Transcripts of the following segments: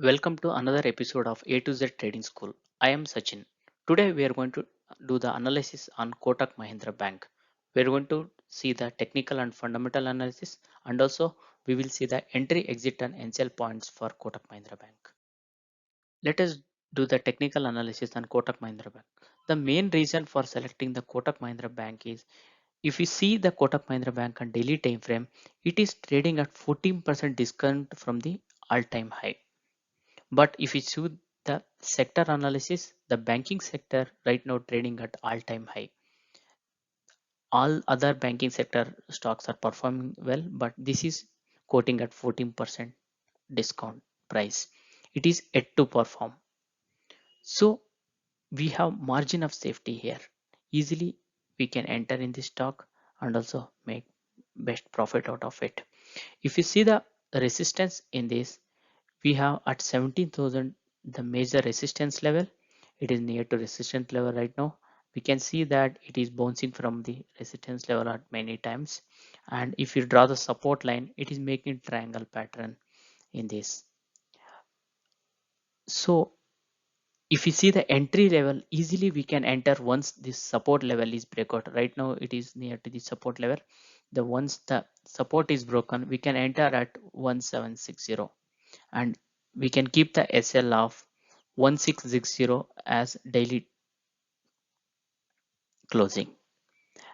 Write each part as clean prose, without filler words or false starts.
Welcome to another episode of A to Z Trading School. I am Sachin. Today we are going to do the analysis on Kotak Mahindra Bank. We are going to see the technical and fundamental analysis, and also we will see the entry, exit and sell points for Kotak Mahindra Bank. Let us do the technical analysis on Kotak Mahindra Bank. The main reason for selecting the Kotak Mahindra Bank is if we see the Kotak Mahindra Bank on daily time frame, it is trading at 14% discount from the all-time high. But if you choose the sector analysis, the banking sector right now trading at all-time high. All other banking sector stocks are performing well, but this is quoting at 14% discount price. It is yet to perform. So we have margin of safety here. Easily we can enter in this stock and also make best profit out of it. If you see the resistance in this, we have at 17,000 the major resistance level. It is near to resistance level right now. We can see that it is bouncing from the resistance level at many times, and if you draw the support line, it is making triangle pattern in this. So if you see the entry level, easily we can enter once this support level is breakout. Right now it is near to the support level. The once the support is broken, we can enter at 1760, and we can keep the SL of 1660 as daily closing,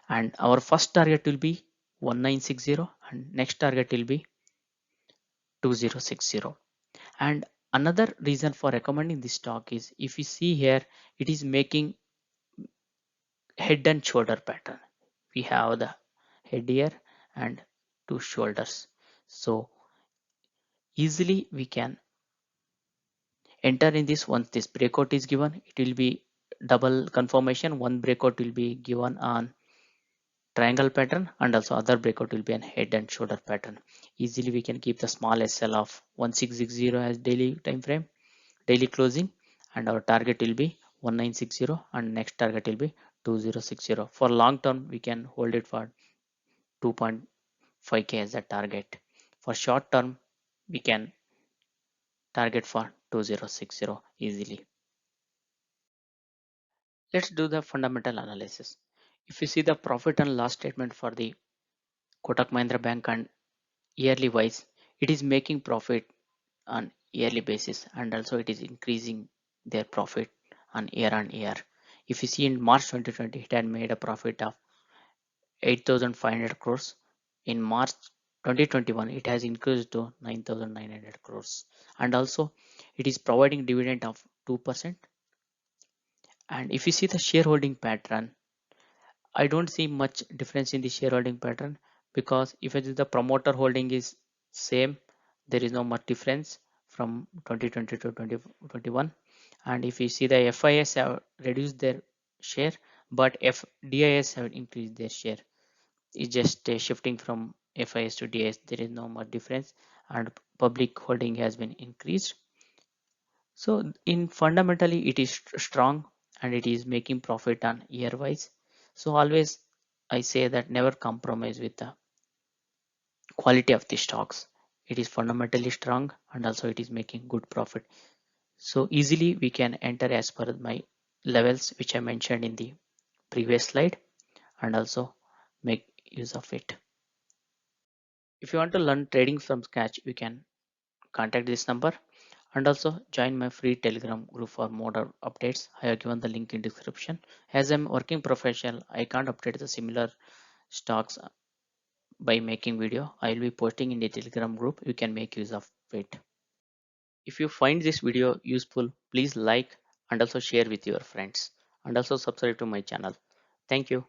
and our first target will be 1960 and next target will be 2060. And another reason for recommending this stock is if you see here, it is making head and shoulder pattern. We have the head here and two shoulders, so easily we can enter in this. Once this breakout is given, it will be double confirmation. One breakout will be given on triangle pattern, and also other breakout will be an head and shoulder pattern. Easily we can keep the small SL of 1660 as daily time frame, daily closing, and our target will be 1960 and next target will be 2060. For long term we can hold it for 2.5k as a target. For short term we can target for 2060 easily. Let's do the fundamental analysis. If you see the profit and loss statement for the Kotak Mahindra Bank and yearly wise, it is making profit on yearly basis, and also it is increasing their profit on year. If you see in March 2020, it had made a profit of 8,500 crores. In March 2021, it has increased to 9,900 crores. And also it is providing dividend of 2%. And if you see the shareholding pattern, I don't see much difference in the shareholding pattern, because if it is the promoter holding is same, there is no much difference from 2020 to 2021. And if you see the FIS have reduced their share, but DIS have increased their share. It's just shifting from FIS to DIS. There is no much difference, and public holding has been increased. So in fundamentally it is strong, and it is making profit on year wise. So always I say that never compromise with the quality of the stocks. It is fundamentally strong, and also it is making good profit. So easily we can enter as per my levels which I mentioned in the previous slide, and also make use of it. If you want to learn trading from scratch, you can contact this number, and also join my free telegram group for more updates. I have given the link in description. As I'm working professional, I can't update the similar stocks by making video. I will be posting in the telegram group. You can make use of it. If you find this video useful, please like and also share with your friends, and also subscribe to my channel. Thank you.